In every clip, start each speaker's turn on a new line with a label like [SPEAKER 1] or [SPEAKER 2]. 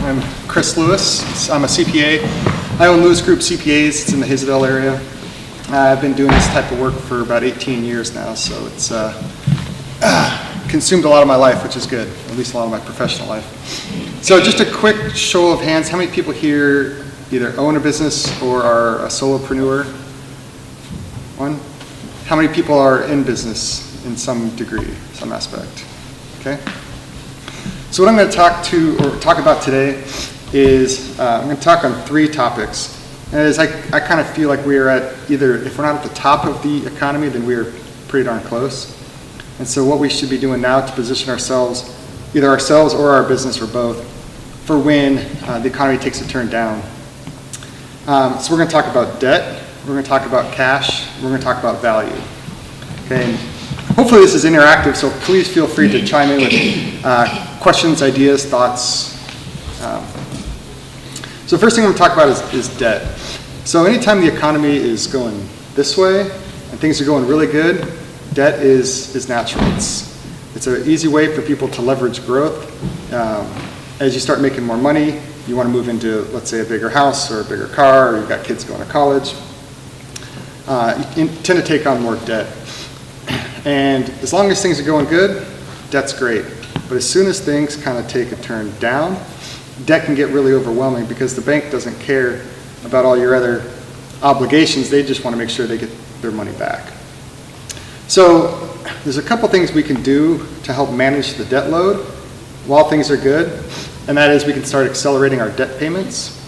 [SPEAKER 1] I'm Chris Lewis. I'm a CPA. I own Lewis Group CPAs. It's in the Hazelden area. I've been doing this type of work for about 18 years now, so it's consumed a lot of my life, which is good, at least a lot of my professional life. So just a quick show of hands, how many people here either own a business or are a solopreneur? One. How many people are in business in some degree, some aspect? Okay. So what I'm going to talk about today is I'm going to talk on three topics. And as I kind of feel like we are at either, if we're not at the top of the economy, then we are pretty darn close. And so what we should be doing now to position ourselves, either ourselves or our business or both, for when the economy takes a turn down. So we're going to talk about debt, we're going to talk about cash, we're going to talk about value. Okay, and hopefully this is interactive, so please feel free to chime in with questions, ideas, thoughts. So the first thing I'm going to talk about is debt. So anytime the economy is going this way and things are going really good, debt is natural. It's an easy way for people to leverage growth. As you start making more money, you want to move into, let's say, a bigger house or a bigger car, or you've got kids going to college. You tend to take on more debt. And as long as things are going good, debt's great. But as soon as things kind of take a turn down, debt can get really overwhelming because the bank doesn't care about all your other obligations. They just want to make sure they get their money back. So there's a couple things we can do to help manage the debt load while things are good, and that is we can start accelerating our debt payments.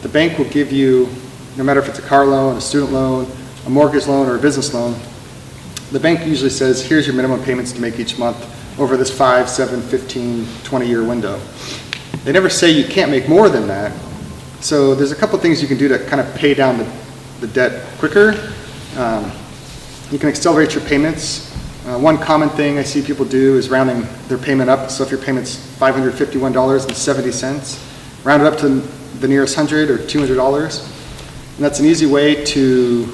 [SPEAKER 1] The bank will give you, no matter if it's a car loan, a student loan, a mortgage loan, or a business loan, the bank usually says, here's your minimum payments to make each month over this 5, 7, 15, 20-year window. They never say you can't make more than that. So there's a couple things you can do to kind of pay down the debt quicker. You can accelerate your payments. One common thing I see people do is rounding their payment up. So if your payment's $551.70, round it up to the nearest $100 or $200. And that's an easy way to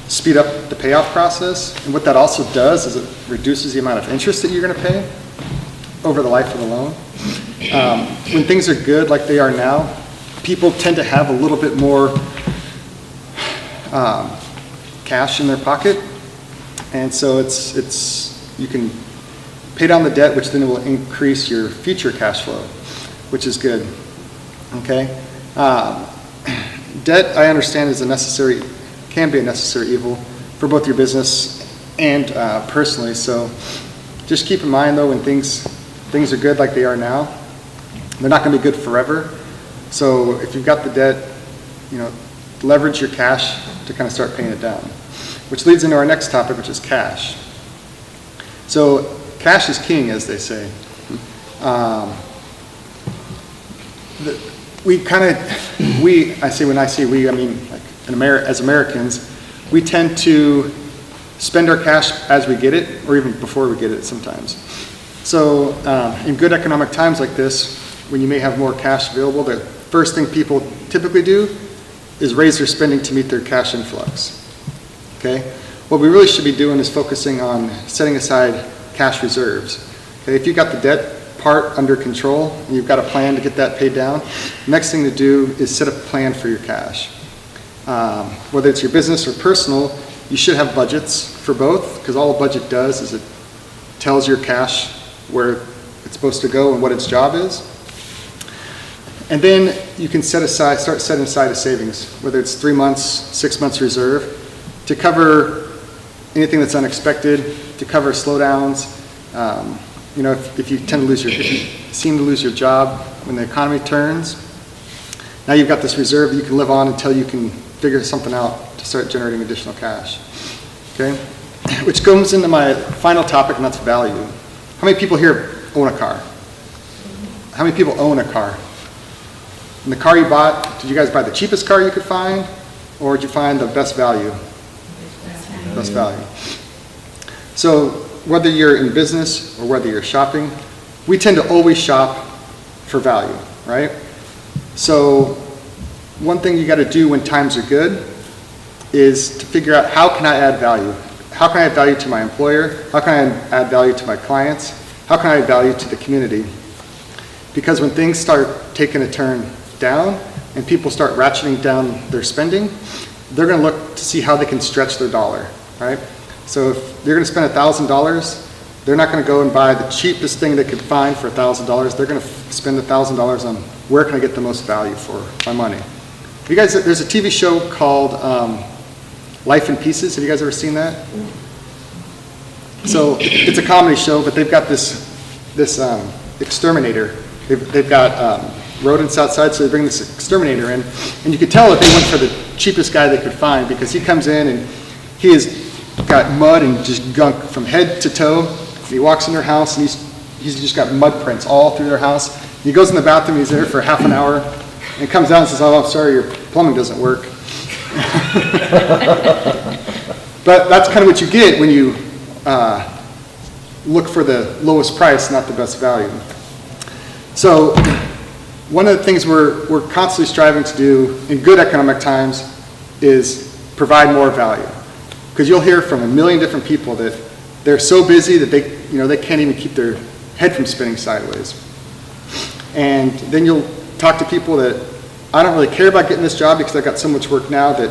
[SPEAKER 1] speed up the payoff process. And what that also does is it reduces the amount of interest that you're going to pay over the life of the loan. When things are good like they are now, people tend to have a little bit more cash in their pocket, and so you can pay down the debt, which then will increase your future cash flow, which is good. Okay, debt, I understand, can be a necessary evil for both your business and personally. So just keep in mind, though, when things are good like they are now, they're not going to be good forever. So if you've got the debt, leverage your cash to kind of start paying it down. Which leads into our next topic, which is cash. So cash is king, as they say. When I say we, I mean like as Americans, we tend to spend our cash as we get it, or even before we get it sometimes. So in good economic times like this, when you may have more cash available, the first thing people typically do is raise their spending to meet their cash influx. Okay? What we really should be doing is focusing on setting aside cash reserves. Okay? If you've got the debt part under control and you've got a plan to get that paid down, the next thing to do is set a plan for your cash. Whether it's your business or personal, you should have budgets for both, because all a budget does is it tells your cash where it's supposed to go and what its job is. And then you can start setting aside a savings, whether it's 3 months, 6 months reserve, to cover anything that's unexpected, to cover slowdowns. If you seem to lose your job when the economy turns, now you've got this reserve that you can live on until you can figure something out to start generating additional cash. Okay? Which comes into my final topic, and that's value. How many people here own a car? How many people own a car? And the car you bought, did you guys buy the cheapest car you could find, or did you find the best value? Best value. So whether you're in business or whether you're shopping, we tend to always shop for value, right? So one thing you got to do when times are good is to figure out, how can I add value? How can I add value to my employer? How can I add value to my clients? How can I add value to the community? Because when things start taking a turn down and people start ratcheting down their spending, they're going to look to see how they can stretch their dollar, right? So if they're going to spend $1,000, they're not going to go and buy the cheapest thing they could find for $1,000. They're going to spend $1,000 on where can I get the most value for my money. You guys, there's a TV show called Life in Pieces. Have you guys ever seen that? So it's a comedy show, but they've got this exterminator. They've got rodents outside, so they bring this exterminator in, and you could tell that they went for the cheapest guy they could find, because he comes in and he has got mud and just gunk from head to toe. He walks in their house and he's just got mud prints all through their house. He goes in the bathroom, he's there for half an hour, and comes out and says, "Oh, I'm sorry, your plumbing doesn't work." But that's kind of what you get when you look for the lowest price, not the best value. So one of the things we're constantly striving to do in good economic times is provide more value. Because you'll hear from a million different people that they're so busy that they can't even keep their head from spinning sideways. And then you'll talk to people that, I don't really care about getting this job because I've got so much work now that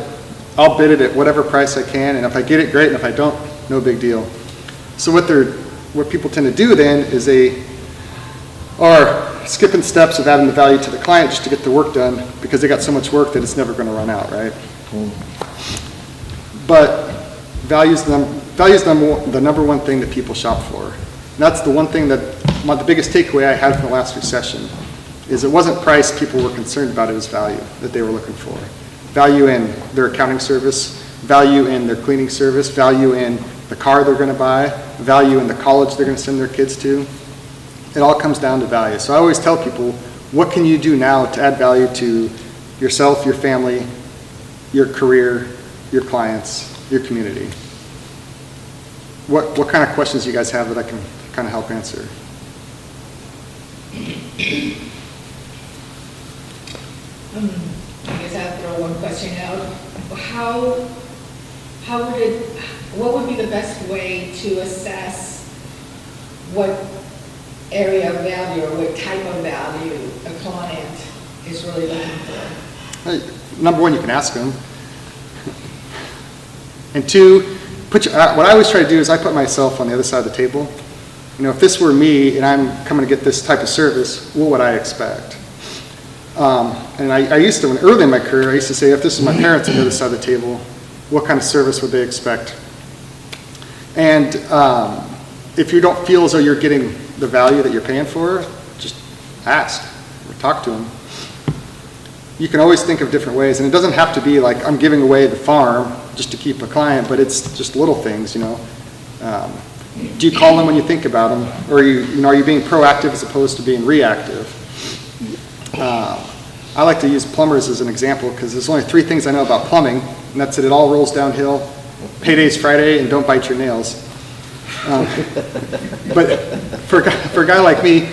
[SPEAKER 1] I'll bid it at whatever price I can, and if I get it, great, and if I don't, no big deal. So what people tend to do then is they are skipping steps of adding the value to the client just to get the work done, because they got so much work that it's never going to run out, right? But value is the number one thing that people shop for. And that's the one thing that, the biggest takeaway I had from the last recession, is it wasn't price people were concerned about, it was value that they were looking for. Value in their accounting service, value in their cleaning service, value in the car they're going to buy, value in the college they're going to send their kids to. It all comes down to value. So I always tell people, what can you do now to add value to yourself, your family, your career, your clients, your community? What kind of questions do you guys have that I can kind of help answer?
[SPEAKER 2] I guess I'll throw one question out. What would be the best way to assess what area of value or what type of value a client is really looking for?
[SPEAKER 1] Number one, you can ask them. And two, what I always try to do is I put myself on the other side of the table. If this were me and I'm coming to get this type of service, what would I expect? And I used to, early in my career, I used to say, if this was my parents on the other side of the table, what kind of service would they expect? And if you don't feel as though you're getting the value that you're paying for, just ask or talk to them. You can always think of different ways, and it doesn't have to be like I'm giving away the farm just to keep a client, but it's just little things, Do you call them when you think about them, or are you being proactive as opposed to being reactive? I like to use plumbers as an example because there's only 3 things I know about plumbing, and that's that it all rolls downhill, payday's Friday, and don't bite your nails. But for a guy like me,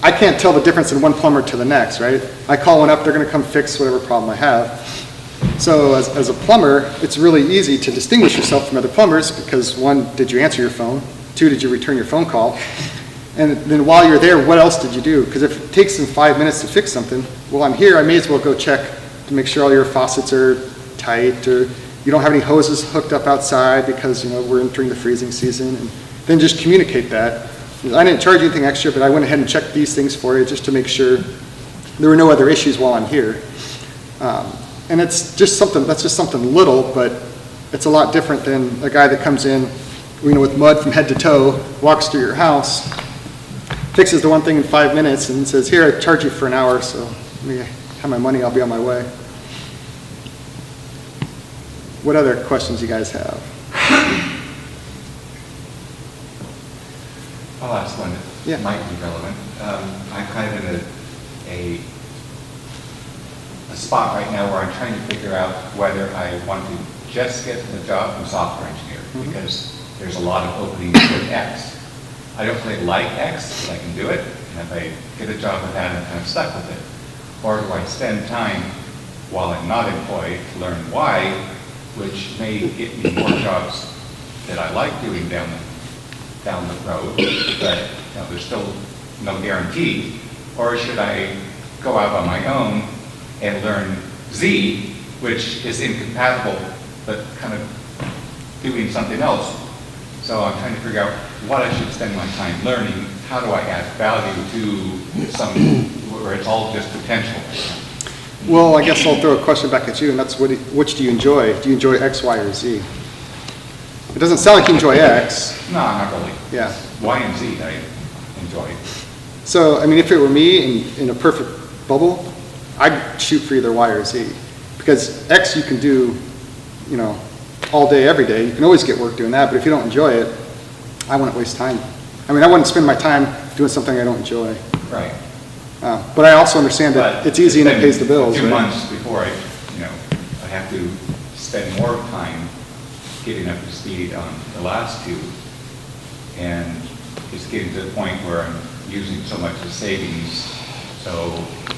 [SPEAKER 1] I can't tell the difference in one plumber to the next, right? I call one up, they're going to come fix whatever problem I have. So as a plumber, it's really easy to distinguish yourself from other plumbers because 1, did you answer your phone? 2, did you return your phone call? And then while you're there, what else did you do? Because if it takes them 5 minutes to fix something, well, I'm here, I may as well go check to make sure all your faucets are tight, or you don't have any hoses hooked up outside because we're entering the freezing season, and then just communicate that. I didn't charge you anything extra, but I went ahead and checked these things for you just to make sure there were no other issues while I'm here. And that's just something little, but it's a lot different than a guy that comes in, with mud from head to toe, walks through your house, fixes the one thing in 5 minutes, and says, "Here, I charge you for an hour, so let me have my money, I'll be on my way." What other questions you guys have?
[SPEAKER 3] I'll ask one that might be relevant. I'm kind of in a spot right now where I'm trying to figure out whether I want to just get the job from software engineer, because there's a lot of openings with X. I don't really like X, but I can do it, and if I get a job with that, I'm kind of stuck with it. Or do I spend time while I'm not employed to learn Y, which may get me more jobs that I like doing down the road, but there's still no guarantee Or should I go out on my own and learn Z, which is incompatible, but kind of doing something else? So I'm trying to figure out what I should spend my time learning. How do I add value to some, where it's all just potential?
[SPEAKER 1] Well, I guess I'll throw a question back at you, and that's which do you enjoy? Do you enjoy X, Y, or Z? It doesn't sound like you enjoy X.
[SPEAKER 3] No, not really.
[SPEAKER 1] Yeah.
[SPEAKER 3] Y and Z that I enjoy.
[SPEAKER 1] So, I mean, if it were me in a perfect bubble, I'd shoot for either Y or Z. Because X you can do, you know, all day, every day. You can always get work doing that, but if you don't enjoy it, I wouldn't waste time. I mean, I wouldn't spend my time doing something I don't enjoy.
[SPEAKER 3] Right.
[SPEAKER 1] But I also understand that it's easy and it pays the bills,
[SPEAKER 3] 2
[SPEAKER 1] right?
[SPEAKER 3] months before I have to spend more time getting up to speed on the last two. And it's getting to the point where I'm using so much of savings. So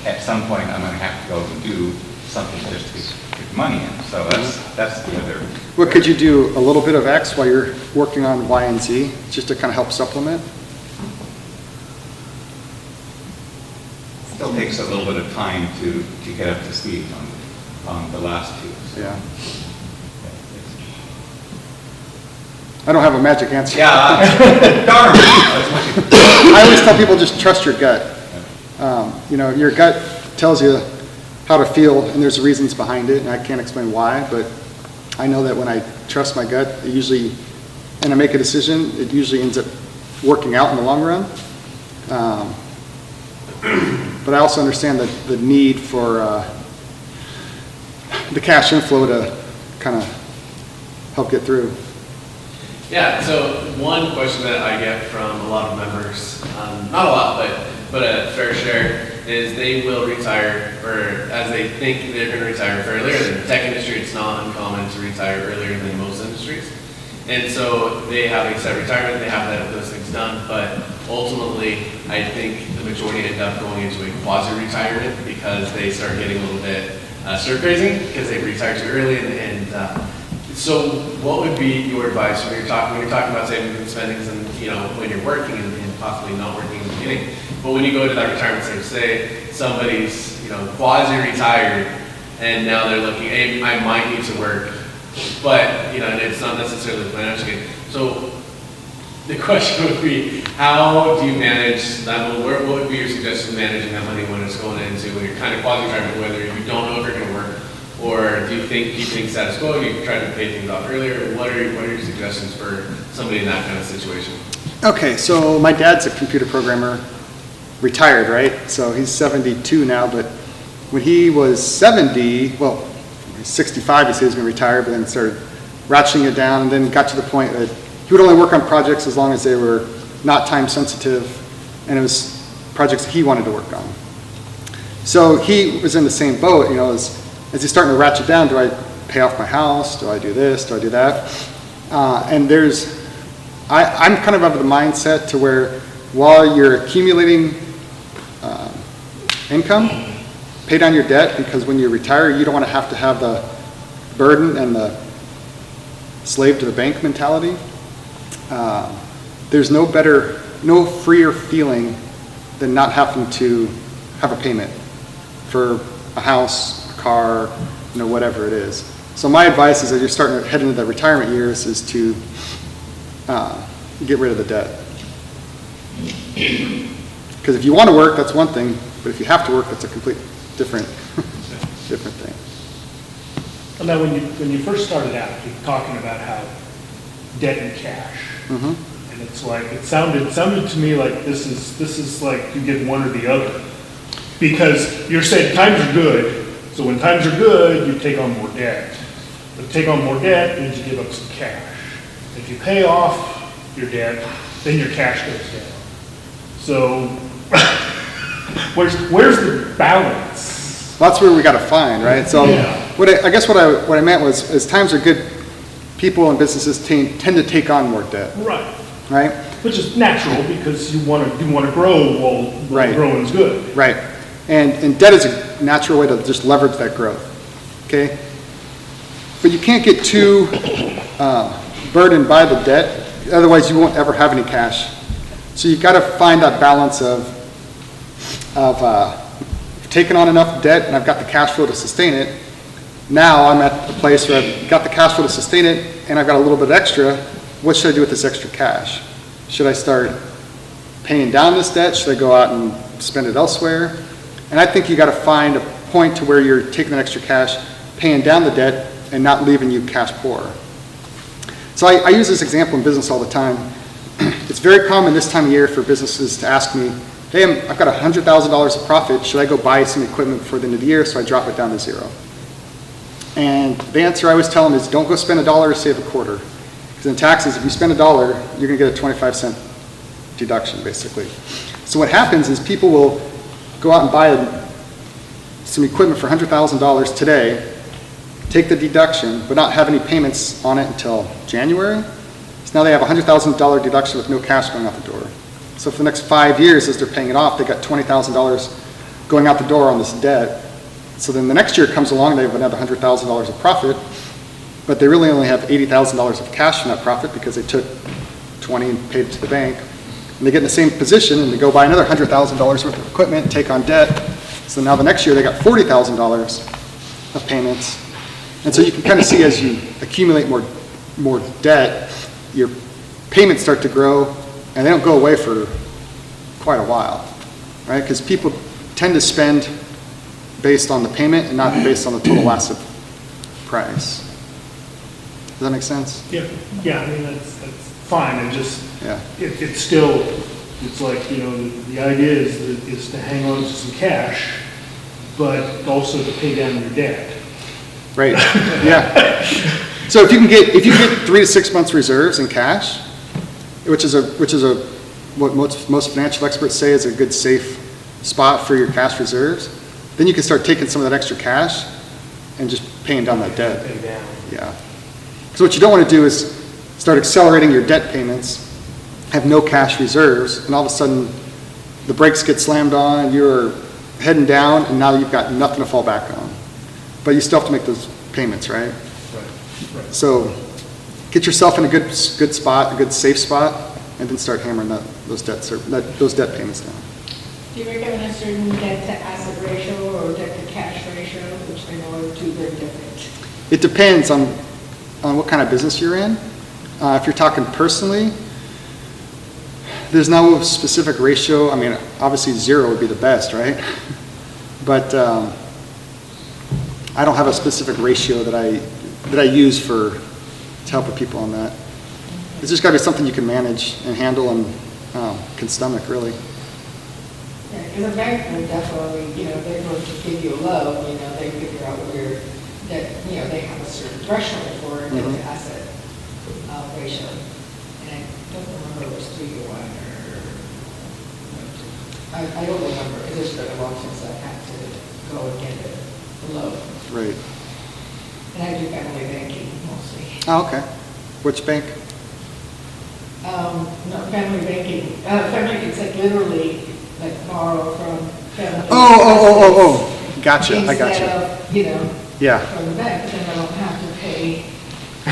[SPEAKER 3] at some point, I'm going to have to go and do something just to get money in. So that's the other.
[SPEAKER 1] Well, could you do a little bit of X while you're working on Y and Z, just to kind of help supplement?
[SPEAKER 3] Still takes a little bit of time to get up to speed on the last two. So,
[SPEAKER 1] Yeah. I don't have a magic answer.
[SPEAKER 3] Yeah, darn.
[SPEAKER 1] I always tell people just trust your gut. You know, your gut tells you how to feel, and there's reasons behind it, and I can't explain why, but I know that when I trust my gut, it usually, and I make a decision, it usually ends up working out in the long run. But I also understand the need for the cash inflow to kind of help get through.
[SPEAKER 4] Yeah, so one question that I get from a lot of members, not a lot, but a fair share, is they will retire, or as they think they're going to retire earlier. In the tech industry, it's not uncommon to retire earlier than most industries. And so they have a set retirement, they have those things done, but ultimately, I think the majority end up going into a quasi-retirement because they start getting a little bit stir crazy because they retire too early. So what would be your advice when you're talking about savings and spendings, and when you're working and possibly not working in the beginning, but when you go to that retirement stage, say somebody's quasi-retired and now they're looking, hey, I might need to work, but and it's not necessarily financial gain. So the question would be, how do you manage that? What would be your suggestion managing that money when it's going into, when you're kind of quasi-retirement, whether you don't know if you're going to work? Or do you think keep things status quo? Do you try to pay things off earlier? What are your suggestions for somebody in that kind of situation?
[SPEAKER 1] Okay, so my dad's a computer programmer, retired, right? So he's 72 now, but when he was 70, well, he's 65, he said he was going to retire, but then started ratcheting it down, and then got to the point that he would only work on projects as long as they were not time sensitive, and it was projects he wanted to work on. So he was in the same boat, as he's starting to ratchet down. Do I pay off my house? Do I do this? Do I do that? And I'm kind of the mindset to where while you're accumulating income, pay down your debt, because when you retire, you don't want to have the burden and the slave to the bank mentality. There's no freer feeling than not having to have a payment for a house, car, whatever it is. So my advice is, as you're starting to head into the retirement years, is to get rid of the debt. Because if you want to work, that's one thing, but if you have to work, that's a complete different thing.
[SPEAKER 5] And now, when you first started out, you're talking about how debt and cash, and it's like it sounded to me like this is like you get one or the other, because you're saying times are good. So when times are good, you take on more debt. But take on more debt means you give up some cash. If you pay off your debt, then your cash goes down. So where's the balance?
[SPEAKER 1] Well, that's where we got to find, right? So
[SPEAKER 5] Yeah.
[SPEAKER 1] what I meant was, as times are good, people and businesses tend to take on more debt,
[SPEAKER 5] Right.
[SPEAKER 1] right?
[SPEAKER 5] Which is natural, because you want to grow while
[SPEAKER 1] Right.
[SPEAKER 5] growing is good.
[SPEAKER 1] Right. And debt is a natural way to just leverage that growth, okay? But you can't get too burdened by the debt, otherwise you won't ever have any cash. So you've got to find that balance of taken on enough debt and I've got the cash flow to sustain it. Now I'm at the place where I've got the cash flow to sustain it and I've got a little bit extra. What should I do with this extra cash? Should I start paying down this debt? Should I go out and spend it elsewhere? And I think you got to find a point to where you're taking that extra cash, paying down the debt, and not leaving you cash poor. So I use this example in business all the time. It's very common this time of year for businesses to ask me, hey, I've got $100,000 of profit. Should I go buy some equipment before the end of the year so I drop it down to zero? And the answer I always tell them is don't go spend $1 to save a quarter. Because in taxes, if you spend $1, you're going to get a 25-cent deduction, basically. So what happens is people will go out and buy some equipment for $100,000 today, take the deduction, but not have any payments on it until January. So now they have a $100,000 deduction with no cash going out the door. So for the next 5 years, as they're paying it off, they got $20,000 going out the door on this debt. So then the next year comes along, they have another $100,000 of profit, but they really only have $80,000 of cash from that profit because they took 20 and paid it to the bank. And they get in the same position and they go buy another $100,000 worth of equipment, take on debt. So now the next year they got $40,000 of payments. And so you can kind of see as you accumulate more debt, your payments start to grow and they don't go away for quite a while, right? Because people tend to spend based on the payment and not based on the total asset price. Does that make sense?
[SPEAKER 5] Yeah, I mean, that's fine, and just,
[SPEAKER 1] Yeah.
[SPEAKER 5] it's still, it's like, the idea is to hang on to some cash, but also to pay down your debt.
[SPEAKER 1] Right, yeah. So if you get 3 to 6 months reserves in cash, which is what most financial experts say is a good safe spot for your cash reserves, then you can start taking some of that extra cash and just paying down that debt.
[SPEAKER 5] Pay down.
[SPEAKER 1] Yeah. So what you don't want to do is start accelerating your debt payments, have no cash reserves, and all of a sudden the brakes get slammed on, you're heading down, and now you've got nothing to fall back on. But you still have to make those payments, right?
[SPEAKER 5] Right.
[SPEAKER 1] So get yourself in a good spot, a good safe spot, and then start hammering those debt payments down.
[SPEAKER 2] Do you recommend a certain debt to asset ratio or debt to cash ratio, which I know are two very different?
[SPEAKER 1] It depends on what kind of business you're in. If you're talking personally, there's no specific ratio. I mean, obviously 0 would be the best, right? But I don't have a specific ratio that I use to help with people on that. It's just got to be something you can manage and handle and can stomach, really.
[SPEAKER 2] Because a bank would definitely, they're going to give you a loan, they figure out where, that, they have a certain threshold for debt to asset ratio. And I don't remember if it was 3 to 1 or, I don't remember, it's just been a while since I had to go and get a loan.
[SPEAKER 1] Right.
[SPEAKER 2] And I do family banking mostly.
[SPEAKER 1] Oh, okay. Which bank?
[SPEAKER 2] No, family banking, it's like literally, like borrow from family.
[SPEAKER 1] Oh. Gotcha, I gotcha.
[SPEAKER 2] Instead of,
[SPEAKER 1] Yeah.
[SPEAKER 2] from the bank, then I don't have to pay the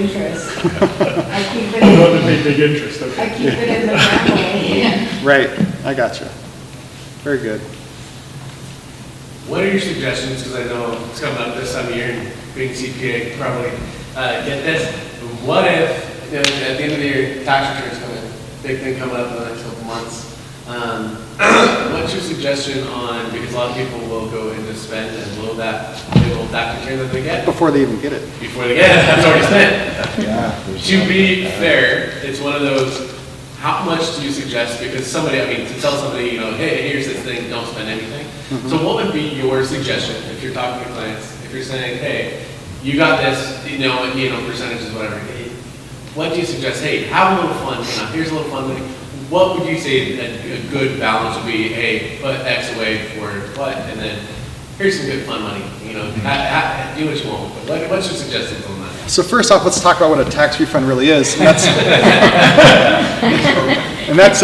[SPEAKER 2] interest. I keep it
[SPEAKER 5] Oh, the
[SPEAKER 2] in,
[SPEAKER 5] big interest,
[SPEAKER 2] I
[SPEAKER 5] okay.
[SPEAKER 2] keep it in the family, yeah.
[SPEAKER 1] Right, I gotcha. Very good.
[SPEAKER 4] What are your suggestions, because I know it's coming up this time of year, and being CPA can probably get this. What if, at the end of the year, tax returns come in, big thing coming up in the next couple months. What's your suggestion on, because a lot of people will go into spend and blow that little tax return that they get
[SPEAKER 1] Before they even get it.
[SPEAKER 4] before they get it, that's already spent. To be fair, it's one of those, how much do you suggest, because somebody, to tell somebody, hey, here's this thing, don't spend anything. So what would be your suggestion if you're talking to clients, if you're saying, hey, you got this, percentages, whatever. What do you suggest? Hey, have a little fun. Here's a little fun money. What would you say a good balance would be? Hey, put X away for what, and then here's some good fun money. Do what you want. But what's your suggestions on that?
[SPEAKER 1] So first off, let's talk about what a tax refund really is. And that's,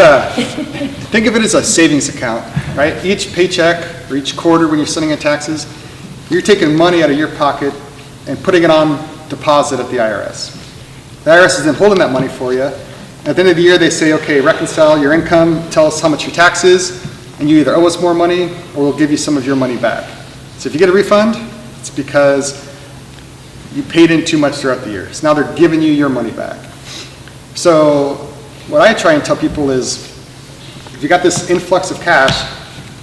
[SPEAKER 1] think of it as a savings account, right? Each paycheck or each quarter when you're sending in taxes, you're taking money out of your pocket and putting it on deposit at the IRS. The IRS is then holding that money for you. At the end of the year, they say, okay, reconcile your income, tell us how much your tax is, and you either owe us more money or we'll give you some of your money back. So if you get a refund, it's because you paid in too much throughout the year. So now they're giving you your money back. So what I try and tell people is, if you got this influx of cash,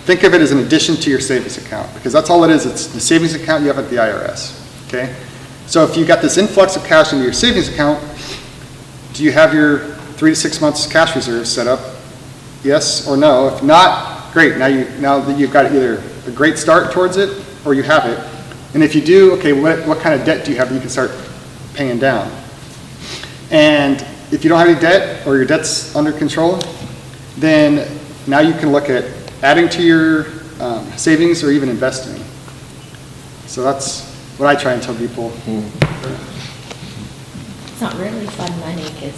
[SPEAKER 1] think of it as an addition to your savings account, because that's all it is. It's the savings account you have at the IRS, okay? So if you got this influx of cash into your savings account, do you have your 3 to 6 months cash reserve set up? Yes or no? If not, great. Now that you've got either a great start towards it or you have it. And if you do, okay, what kind of debt do you have that you can start paying down? And if you don't have any debt or your debt's under control, then now you can look at adding to your savings or even investing. So that's what I try and tell people.
[SPEAKER 6] It's not really fun money because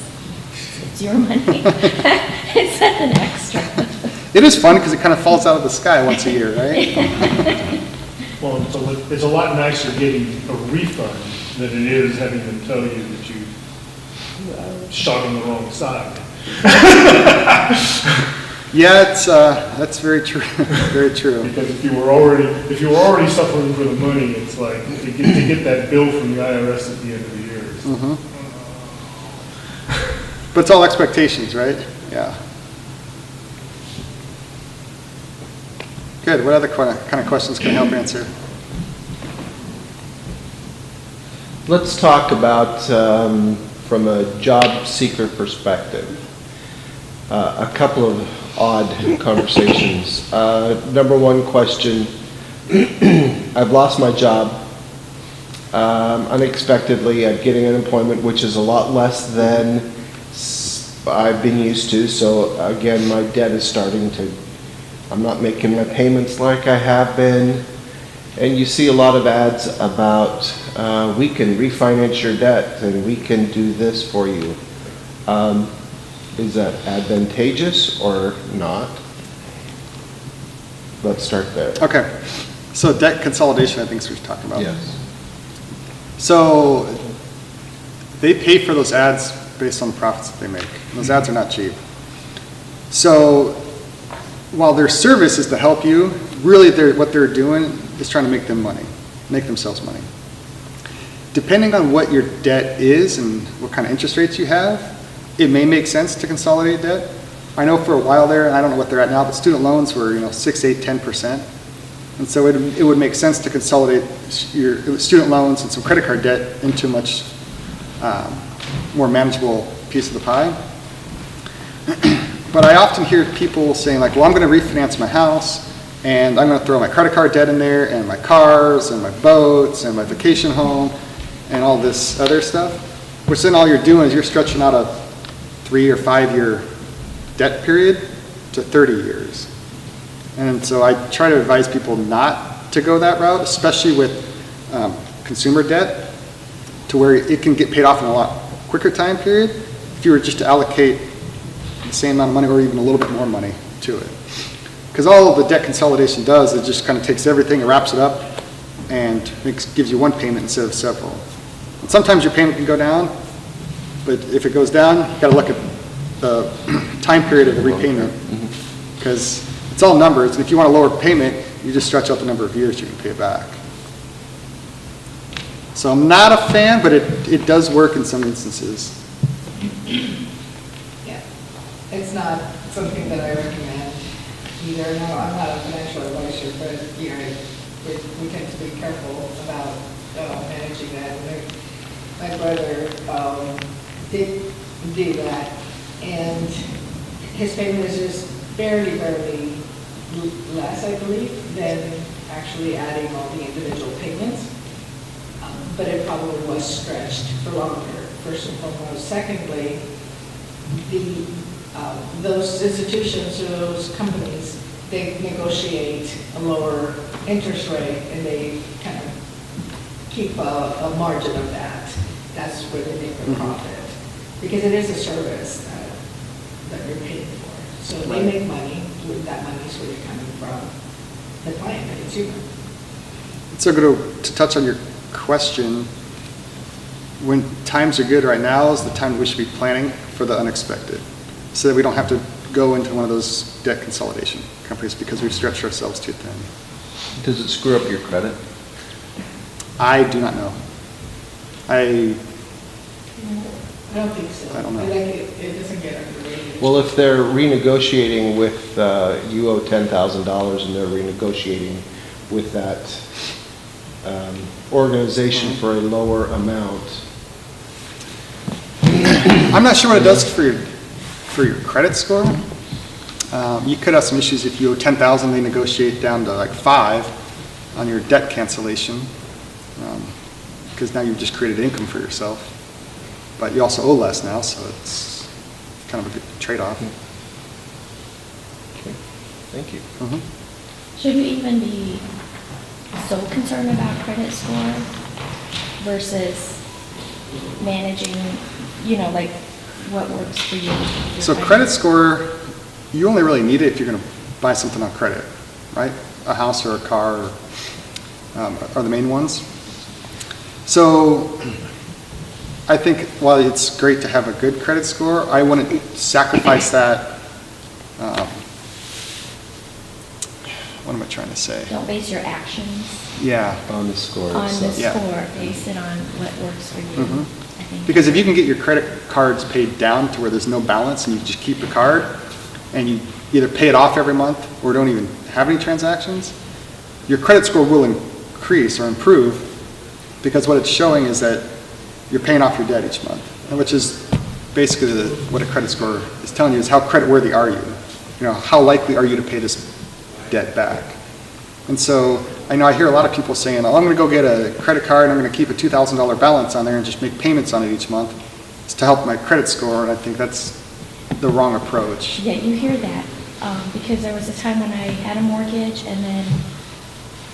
[SPEAKER 6] it's your money. It's an extra.
[SPEAKER 1] It is fun because it kind of falls out of the sky once a year, right?
[SPEAKER 5] Well, it's a lot nicer getting a refund than it is having them tell you that you shot on the wrong side.
[SPEAKER 1] Yeah, that's very true. Very true.
[SPEAKER 5] Because if you were already suffering for the money, it's like to get that bill from the IRS at the end of the year.
[SPEAKER 1] But it's all expectations, right? Yeah. Good. What other kind of questions can I help answer?
[SPEAKER 7] Let's talk about, from a job seeker perspective, a couple of odd conversations. Number one question, I've lost my job unexpectedly. I'm getting unemployment, which is a lot less than I've been used to. So again, my debt is starting to, I'm not making my payments like I have been. And you see a lot of ads about, we can refinance your debt and we can do this for you. Is that advantageous or not? Let's start there.
[SPEAKER 1] Okay. So debt consolidation, I think is what you're talking about.
[SPEAKER 7] Yes.
[SPEAKER 1] So they pay for those ads based on the profits that they make. Those ads are not cheap. So while their service is to help you, really what they're doing is trying to make them money, make themselves money. Depending on what your debt is and what kind of interest rates you have, it may make sense to consolidate debt. I know for a while there, and I don't know what they're at now, but student loans were 6, 8, 10%. And so it would make sense to consolidate your student loans and some credit card debt into a much more manageable piece of the pie. But I often hear people saying like, well, I'm going to refinance my house and I'm going to throw my credit card debt in there and my cars and my boats and my vacation home and all this other stuff, which then all you're doing is you're stretching out a 3 or 5 year debt period to 30 years. And so I try to advise people not to go that route, especially with consumer debt, to where it can get paid off in a lot quicker time period if you were just to allocate the same amount of money or even a little bit more money to it. Because all the debt consolidation does, it just kind of takes everything and wraps it up and gives you one payment instead of several. And sometimes your payment can go down, but if it goes down, you got to look at the time period of the repayment, because it's all numbers. And if you want a lower payment, you just stretch out the number of years you can pay it back. So I'm not a fan, but it does work in some instances.
[SPEAKER 2] Yeah, it's not something that I recommend either. No, I'm not a financial advisor, but we tend to be careful about managing that. My brother did do that, and his payment is just barely less, I believe, than actually adding all the individual payments. But it probably was stretched for longer, first and foremost. Secondly, those institutions or those companies, they negotiate a lower interest rate and they kind of keep a margin of that. That's where they make their profit. Because it is a service that you're paying for. So they make money, that money is really coming from the client, the consumer.
[SPEAKER 1] So to touch on your question, when times are good right now is the time we should be planning for the unexpected, so that we don't have to go into one of those debt consolidation companies because we've stretched ourselves too thin.
[SPEAKER 7] Does it screw up your credit?
[SPEAKER 1] I do not know. I
[SPEAKER 2] don't think so.
[SPEAKER 1] I don't know.
[SPEAKER 2] Like it doesn't get underrated.
[SPEAKER 7] Well, if they're renegotiating with, you owe $10,000 and they're renegotiating with that organization for a lower amount.
[SPEAKER 1] I'm not sure what it does for your credit score. You could have some issues if you owe 10,000, they negotiate down to like 5 on your debt cancellation, because now you've just created income for yourself. But you also owe less now, so it's kind of a good trade-off.
[SPEAKER 7] Okay, thank you.
[SPEAKER 6] Should we even be so concerned about credit score versus managing, like what works for you?
[SPEAKER 1] So credit score, you only really need it if you're going to buy something on credit, right? A house or a car are the main ones. So I think while it's great to have a good credit score, I wouldn't sacrifice that. What am I trying to say?
[SPEAKER 6] Don't base your actions
[SPEAKER 1] Yeah.
[SPEAKER 7] On the score.
[SPEAKER 6] on the
[SPEAKER 7] itself.
[SPEAKER 1] Yeah.
[SPEAKER 6] score, base it on what works for you.
[SPEAKER 1] Mhm.
[SPEAKER 6] I think.
[SPEAKER 1] Because if you can get your credit cards paid down to where there's no balance and you just keep the card and you either pay it off every month or don't even have any transactions, your credit score will increase or improve, because what it's showing is that you're paying off your debt each month, which is basically what a credit score is telling you is how creditworthy are you? How likely are you to pay this debt back? And so I know I hear a lot of people saying, oh, I'm going to go get a credit card and I'm going to keep a $2,000 balance on there and just make payments on it each month. It's to help my credit score, and I think that's the wrong approach.
[SPEAKER 6] Yeah, you hear that, because there was a time when I had a mortgage, and then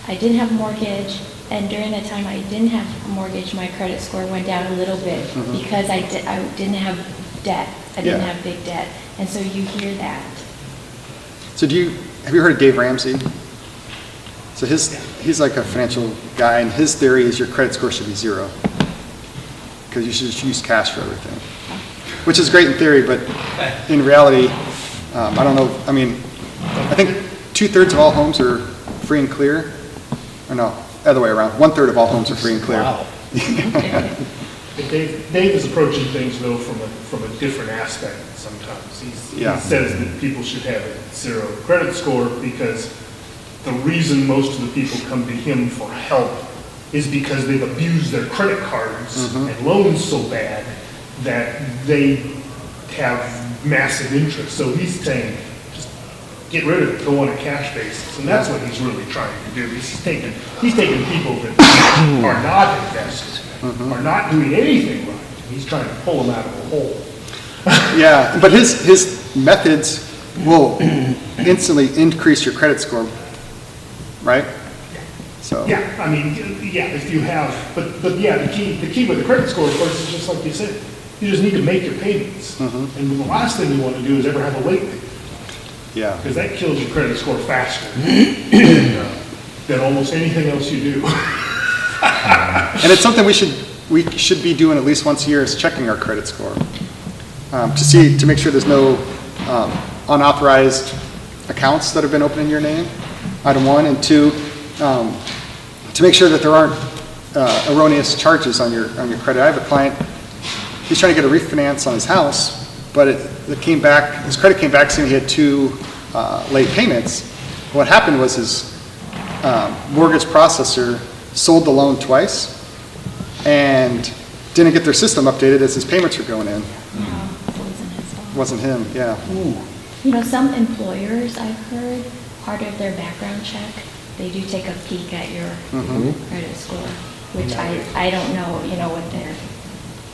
[SPEAKER 6] I didn't have a mortgage, and during the time I didn't have a mortgage, my credit score went down a little bit because I didn't have debt. I didn't
[SPEAKER 1] Yeah.
[SPEAKER 6] have big debt, and so you hear that.
[SPEAKER 1] So have you heard of Dave Ramsey? So he's like a financial guy, and his theory is your credit score should be 0, because you should just use cash for everything, which is great in theory, but in reality, I don't know. I mean, I think 2/3 of all homes are free and clear, or no, other way around. 1/3 of all homes are free and clear.
[SPEAKER 5] Wow. Dave is approaching things though from a different aspect sometimes. He says that people should have a 0 credit score because the reason most of the people come to him for help is because they've abused their credit cards and loans so bad that they have massive interest. So he's saying, just get rid of it, go on a cash basis. And that's what he's really trying to do. He's taking people that are not invested, are not doing anything right. And he's trying to pull them out of a hole.
[SPEAKER 1] Yeah, but his methods will instantly increase your credit score, right? So
[SPEAKER 5] Yeah, I mean, yeah, if you have, but yeah, the key with the credit score, of course, is just like you said, you just need to make your payments. And the last thing you want to do is ever have a late payment,
[SPEAKER 1] yeah,
[SPEAKER 5] because that kills your credit score faster than almost anything else you do.
[SPEAKER 1] and it's something we should be doing at least once a year, is checking our credit score to make sure there's no unauthorized accounts that have been opened in your name. Item 1, and 2, to make sure that there aren't erroneous charges on your credit. I have a client, he's trying to get a refinance on his house, but his credit came back saying he had 2 late payments. What happened was his mortgage processor sold the loan twice and didn't get their system updated as his payments were going in.
[SPEAKER 6] It wasn't his fault.
[SPEAKER 1] It wasn't him, yeah.
[SPEAKER 6] Some employers, I've heard, part of their background check, they do take a peek at your credit score, which I don't know, what they're.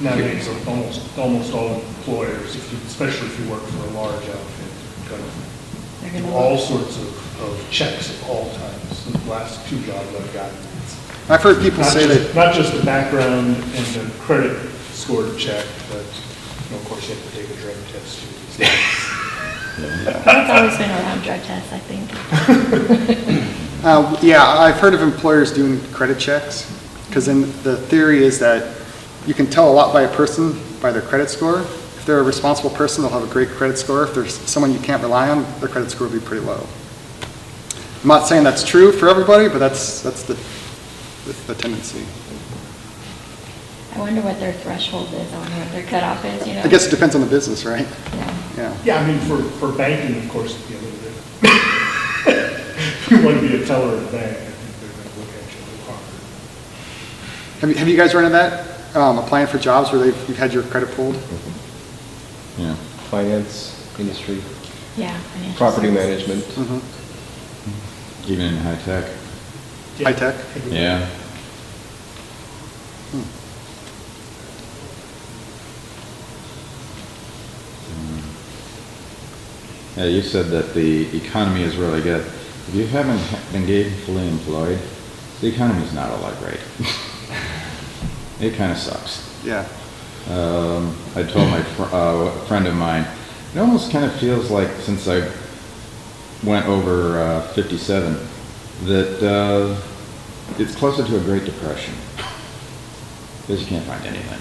[SPEAKER 5] Nowadays, almost all employers, especially if you work for a large outfit,
[SPEAKER 6] They're
[SPEAKER 5] do
[SPEAKER 6] gonna
[SPEAKER 5] all
[SPEAKER 6] look.
[SPEAKER 5] sorts of checks of all types. The last 2 jobs I've gotten.
[SPEAKER 1] I've heard people say that,
[SPEAKER 5] Not just the background and the credit score check, but, of course, you have to take a drug test too.
[SPEAKER 6] It's always been around drug tests, I think.
[SPEAKER 1] yeah, I've heard of employers doing credit checks, because then the theory is that you can tell a lot by a person by their credit score. If if they're a responsible person, they'll have a great credit score. If there's someone you can't rely on, their credit score will be pretty low. I'm not saying that's true for everybody, but that's the tendency.
[SPEAKER 6] I wonder what their threshold is, I wonder what their cutoff is, you know?
[SPEAKER 1] I guess it depends on the business, right?
[SPEAKER 6] Yeah.
[SPEAKER 1] Yeah.
[SPEAKER 5] Yeah, I mean, for banking, of course, it'd be a little different. If you want to be a teller at a bank, I think they're going to look at you a little harder.
[SPEAKER 1] Have you guys run into that, applying for jobs where you've had your credit pulled?
[SPEAKER 8] Yeah.
[SPEAKER 7] Finance, industry,
[SPEAKER 6] Yeah. financial
[SPEAKER 7] property
[SPEAKER 6] services.
[SPEAKER 7] management.
[SPEAKER 1] Mm-hmm.
[SPEAKER 8] Even in high tech.
[SPEAKER 5] Yeah.
[SPEAKER 1] High tech?
[SPEAKER 8] Yeah. Yeah, you said that the economy is really good. If you haven't been gainfully employed, the economy's not all that great. It kind of sucks.
[SPEAKER 1] Yeah.
[SPEAKER 8] I told my friend of mine, it almost kind of feels like since I went over 57, that it's closer to a Great Depression. Because you can't find anything.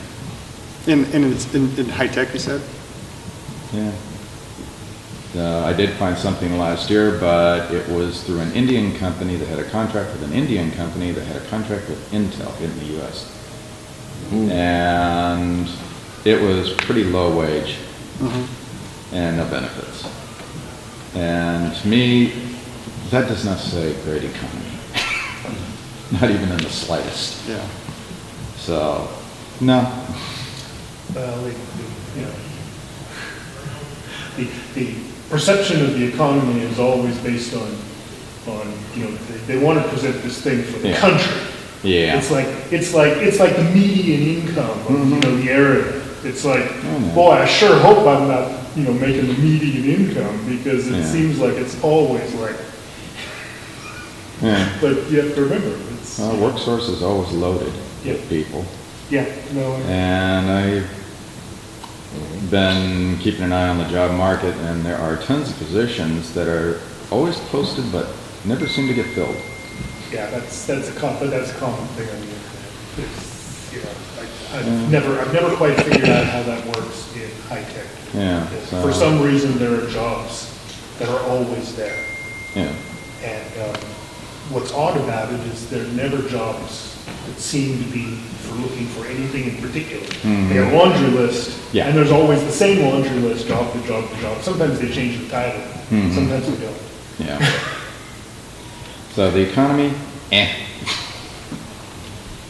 [SPEAKER 1] In high tech, you said?
[SPEAKER 8] Yeah. I did find something last year, but it was through an Indian company that had a contract with an Indian company that had a contract with Intel in the U.S. And it was pretty low wage and no benefits. And to me, that does not say great economy. Not even in the slightest.
[SPEAKER 1] Yeah.
[SPEAKER 8] So, no.
[SPEAKER 5] Well, you know, the perception of the economy is always based on, you know, they want to present this thing for the
[SPEAKER 8] Yeah.
[SPEAKER 5] country.
[SPEAKER 8] Yeah.
[SPEAKER 5] It's like the median income of, you know, the area. It's like,
[SPEAKER 8] Oh, no.
[SPEAKER 5] boy, I sure hope I'm not, you know, making the median income, because it
[SPEAKER 8] Yeah.
[SPEAKER 5] seems like it's always like,
[SPEAKER 8] Yeah.
[SPEAKER 5] but you have to remember, it's,
[SPEAKER 8] Work source is always loaded
[SPEAKER 5] Yeah.
[SPEAKER 8] with people.
[SPEAKER 5] yeah, no,
[SPEAKER 8] And I've been keeping an eye on the job market, and there are tons of positions that are always posted but never seem to get filled.
[SPEAKER 5] yeah, that's a common thing on the internet. It's, you know, I've never quite figured out how that works in high tech.
[SPEAKER 8] Yeah,
[SPEAKER 5] For some reason, there are jobs that are always there.
[SPEAKER 8] Yeah.
[SPEAKER 5] And what's odd about it is there are never jobs that seem to be for looking for anything in particular. They have a laundry list,
[SPEAKER 8] Yeah.
[SPEAKER 5] and there's always the same laundry list, job to job to job. Sometimes they change the title, sometimes they don't.
[SPEAKER 8] Yeah. So the economy,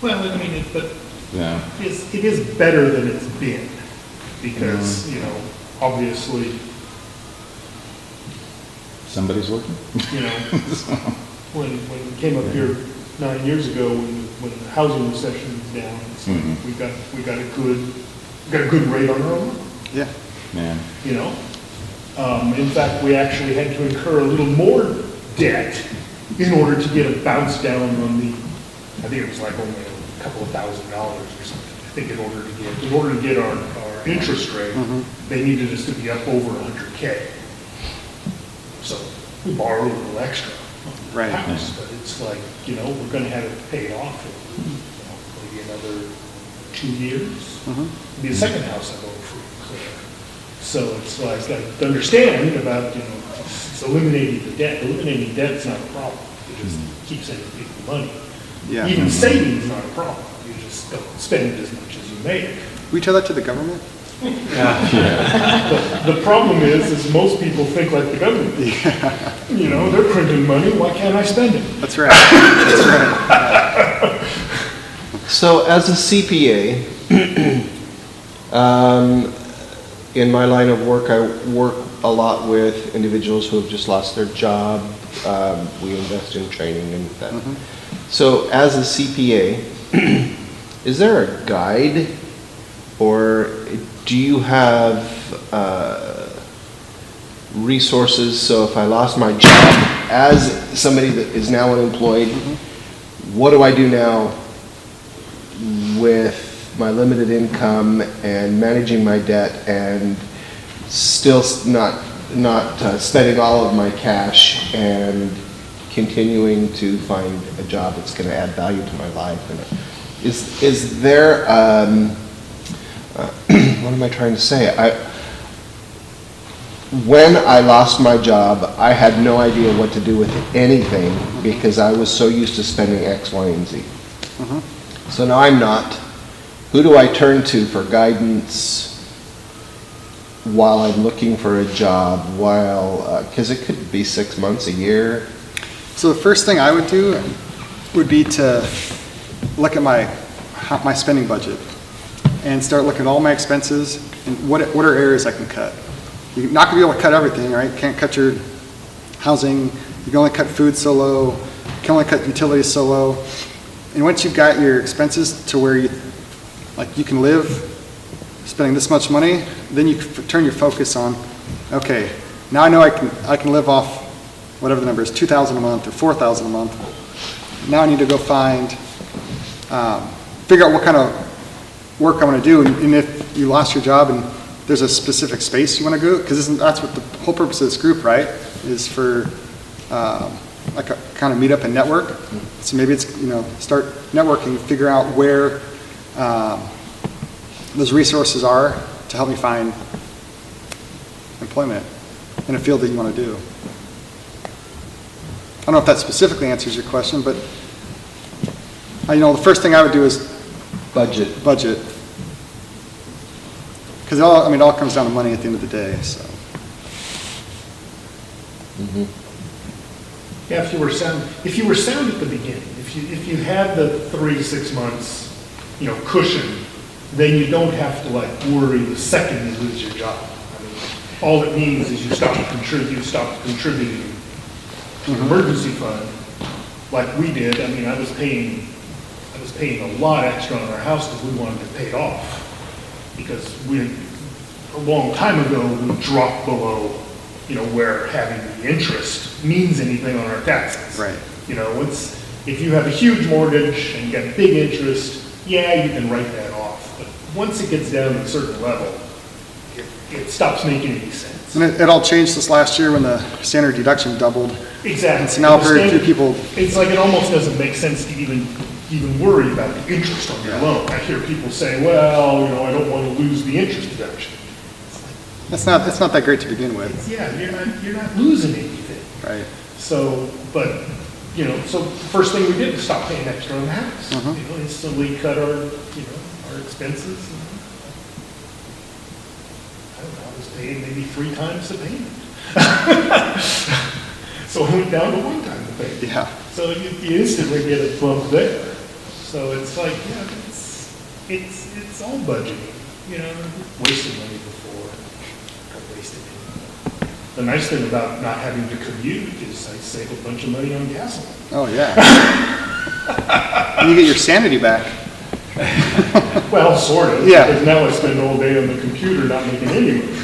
[SPEAKER 5] Well, I mean, but
[SPEAKER 8] yeah.
[SPEAKER 5] it is better than it's been, because, you know, obviously,
[SPEAKER 8] Somebody's working.
[SPEAKER 5] you know, when we came up here 9 years ago, when the housing recession was down, it's like we got a good rate on our own,
[SPEAKER 1] Yeah.
[SPEAKER 8] Yeah.
[SPEAKER 5] you know? In fact, we actually had to incur a little more debt in order to get a bounce down on the, I think it was like only a couple of $1,000 or something. I think in order to get our interest rate, they needed us to be up over 100K. So we borrowed a little extra on the
[SPEAKER 1] Right.
[SPEAKER 5] house, but it's like, you know, we're gonna have it paid off in, you know, maybe another 2 years. It'll be the second house I own free and clear. So it's like, to understand about, you know, it's eliminating the debt. Eliminating debt's not a problem. You just keep sending people money.
[SPEAKER 1] Yeah.
[SPEAKER 5] Even saving's not a problem. You just don't spend as much as you make.
[SPEAKER 1] We tell that to the government?
[SPEAKER 5] The problem is most people think like the government. You know, they're printing money, why can't I spend it?
[SPEAKER 1] That's right. That's right.
[SPEAKER 7] So as a CPA, in my line of work, I work a lot with individuals who have just lost their job. We invest in training and that. So as a CPA, is there a guide, or do you have resources? So if I lost my job as somebody that is now unemployed, what do I do now with my limited income and managing my debt and still not spending all of my cash and continuing to find a job that's going to add value to my life? And is there what am I trying to say? when I lost my job, I had no idea what to do with anything because I was so used to spending X, Y, and Z. So now I'm not. Who do I turn to for guidance while I'm looking for a job, because it could be 6 months, a year?
[SPEAKER 1] So the first thing I would do would be to look at my spending budget and start looking at all my expenses and what are areas I can cut. You're not gonna be able to cut everything, right? You can't cut your housing, you can only cut food so low, you can only cut utilities so low. And once you've got your expenses to where you can live spending this much money, then you turn your focus on, okay, now I know I can live off whatever the number is, $2,000 a month or $4,000 a month. Now I need to go figure out what kind of work I want to do, and if you lost your job and there's a specific space you want to go, because that's what the whole purpose of this group, right, is for like a kind of meet up and network. So maybe it's, start networking, figure out where those resources are to help me find employment in a field that you want to do. I don't know if that specifically answers your question, but the first thing I would do is
[SPEAKER 7] Budget.
[SPEAKER 1] Because it all comes down to money at the end of the day, so.
[SPEAKER 5] Yeah, if you were sound at the beginning, if you had the 3 to 6 months, cushion, then you don't have to worry the second you lose your job. I mean, all it means is you stop contributing to the emergency fund, like we did. I mean, I was paying a lot extra on our house because we wanted it paid off. Because a long time ago, we dropped below, where having the interest means anything on our taxes.
[SPEAKER 1] Right.
[SPEAKER 5] If you have a huge mortgage and you get big interest, yeah, you can write that off. But once it gets down to a certain level, it stops making any sense.
[SPEAKER 1] And it all changed this last year when the standard deduction doubled.
[SPEAKER 5] Exactly.
[SPEAKER 1] And so now I've heard a few people.
[SPEAKER 5] It's like it almost doesn't make sense to even worry about the interest on your
[SPEAKER 1] Yeah.
[SPEAKER 5] loan. I hear people say, well, I don't want to lose the interest deduction.
[SPEAKER 1] It's not that great to begin with.
[SPEAKER 5] Yeah, you're not losing anything.
[SPEAKER 1] Right.
[SPEAKER 5] So, but, so first thing we did was stop paying extra on the house. Instantly cut our expenses. I don't know, I was paying maybe 3 times the payment. So I went down to 1 time the payment.
[SPEAKER 1] Yeah.
[SPEAKER 5] So you instantly get a bump there. So it's like, it's all budgeting. Wasted money before, not wasted anymore. The nice thing about not having to commute is I save a bunch of money on gasoline.
[SPEAKER 1] Oh, yeah. And you get your sanity back.
[SPEAKER 5] Well, sort of.
[SPEAKER 1] Yeah.
[SPEAKER 5] Because now I spend all day on the computer not making any money.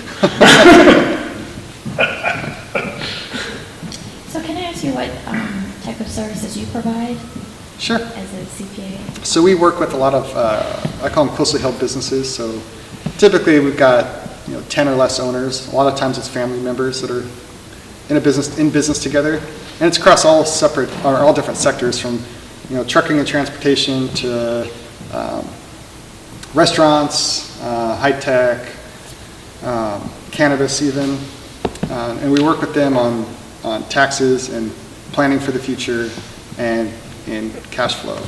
[SPEAKER 6] So can I ask you what type of services you provide
[SPEAKER 1] Sure.
[SPEAKER 6] as a CPA?
[SPEAKER 1] So we work with a lot of, I call them closely held businesses. So typically we've got, 10 or less owners. A lot of times it's family members that are in business together. And it's across all different sectors from, trucking and transportation to restaurants, high tech, cannabis even. And we work with them on taxes and planning for the future and cash flow.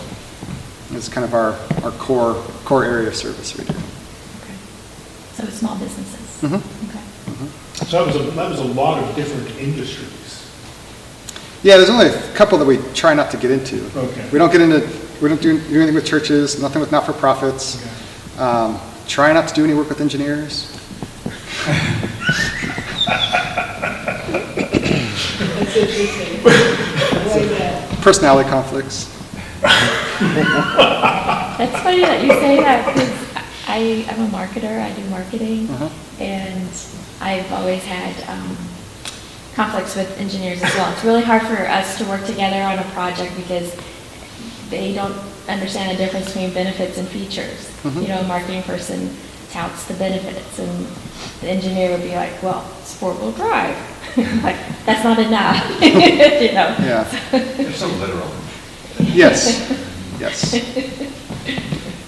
[SPEAKER 1] It's kind of our core area of service we do.
[SPEAKER 6] Okay. So it's small businesses?
[SPEAKER 1] Mhm.
[SPEAKER 6] Okay.
[SPEAKER 5] So that was a lot of different industries.
[SPEAKER 1] Yeah, there's only a couple that we try not to get into.
[SPEAKER 5] Okay.
[SPEAKER 1] We don't do anything with churches, nothing with not-for-profits.
[SPEAKER 5] Okay.
[SPEAKER 1] Try not to do any work with engineers.
[SPEAKER 2] That's interesting. Why is that?
[SPEAKER 1] Personality conflicts.
[SPEAKER 6] That's funny that you say that because I'm a marketer, I do marketing, and I've always had conflicts with engineers as well. It's really hard for us to work together on a project because they don't understand the difference between benefits and features. A marketing person touts the benefits and the engineer would be like, well, it's 4-wheel drive. Like, that's not enough,
[SPEAKER 1] Yeah.
[SPEAKER 3] They're so literal.
[SPEAKER 1] Yes.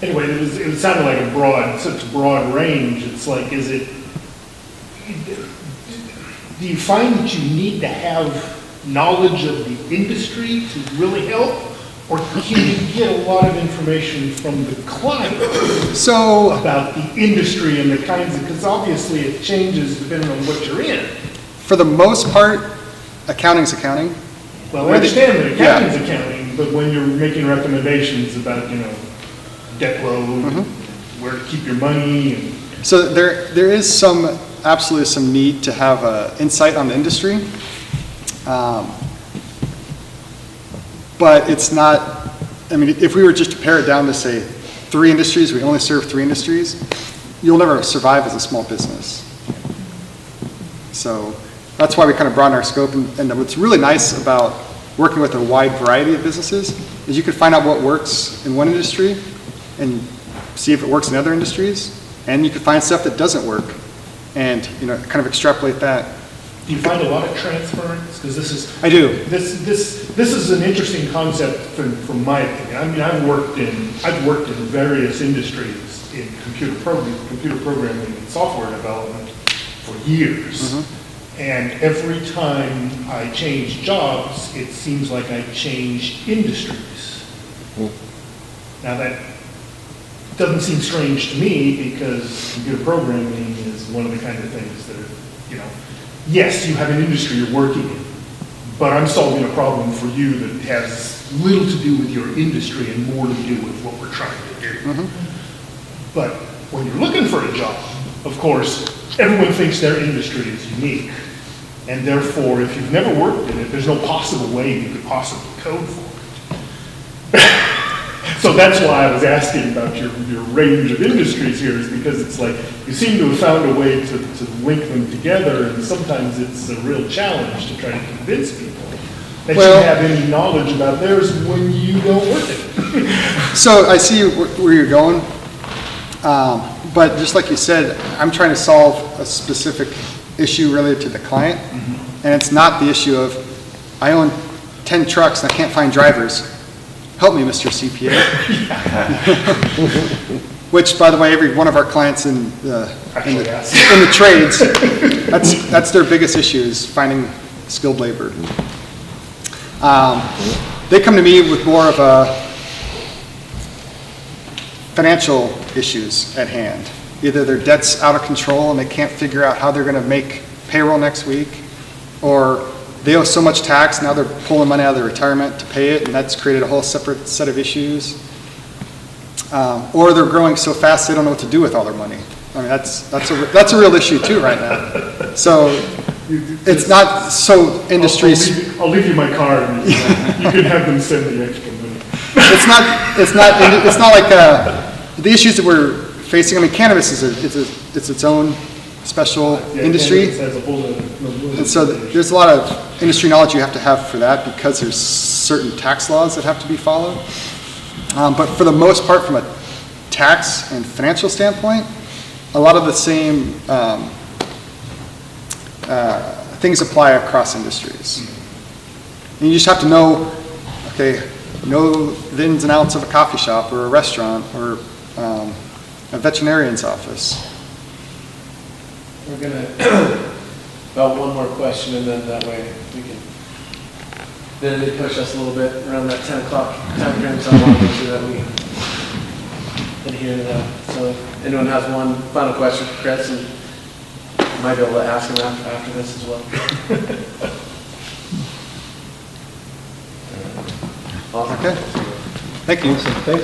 [SPEAKER 5] Anyway, it sounded like such a broad range. It's like, do you find that you need to have knowledge of the industry to really help? Or can you get a lot of information from the client
[SPEAKER 1] So,
[SPEAKER 5] about the industry and the kinds of, because obviously it changes depending on what you're in.
[SPEAKER 1] for the most part, accounting's accounting.
[SPEAKER 5] Well, I understand that accounting's accounting, but when you're making recommendations about, debt load, where to keep your money, and
[SPEAKER 1] So there is absolutely some need to have insight on the industry. But it's not, I mean, if we were just to pare it down to say 3 industries, we only serve 3 industries, you'll never survive as a small business. So that's why we kind of broaden our scope. And what's really nice about working with a wide variety of businesses is you can find out what works in one industry and see if it works in other industries. And you can find stuff that doesn't work and, kind of extrapolate that.
[SPEAKER 5] do you find a lot of transference? Because
[SPEAKER 1] I do.
[SPEAKER 5] This is an interesting concept from my opinion. I mean, I've worked in various industries in computer programming and software development for years. And every time I change jobs, it seems like I change industries. Now that doesn't seem strange to me because computer programming is one of the kind of things that are, yes, you have an industry you're working in, but I'm solving a problem for you that has little to do with your industry and more to do with what we're trying to do. But when you're looking for a job, of course, everyone thinks their industry is unique. And therefore, if you've never worked in it, there's no possible way you could possibly code for it. So that's why I was asking about your range of industries here, is because it's like, you seem to have found a way to link them together, and sometimes it's a real challenge to try to convince people that you have any knowledge about theirs when you don't work it.
[SPEAKER 1] So I see where you're going. But just like you said, I'm trying to solve a specific issue related to the client. And it's not the issue of, I own 10 trucks and I can't find drivers. Help me, Mr. CPA. Which, by the way, every one of our clients in the trades, that's their biggest issue, is finding skilled labor. They come to me with more of a financial issues at hand. Either their debt's out of control and they can't figure out how they're going to make payroll next week, or they owe so much tax, now they're pulling money out of their retirement to pay it, and that's created a whole separate set of issues. Or they're growing so fast they don't know what to do with all their money. I mean, that's a real issue too right now. So it's not so industries.
[SPEAKER 5] I'll leave you my card, and you can have them send the extra money.
[SPEAKER 1] It's not like the issues that we're facing. I mean, cannabis is its own special industry. And so there's a lot of industry knowledge you have to have for that, because there's certain tax laws that have to be followed. But for the most part, from a tax and financial standpoint, a lot of the same things apply across industries. And you just have to know the ins and outs of a coffee shop or a restaurant or a veterinarian's office.
[SPEAKER 4] We're gonna, about one more question, and then that way we can, then they push us a little bit around that 10 o'clock time frame, so I want to make sure that we adhere to that. So if anyone has one final question for Chris, and I might be able to ask him after this as well. Awesome.
[SPEAKER 1] Okay. Thank you.
[SPEAKER 7] Thanks.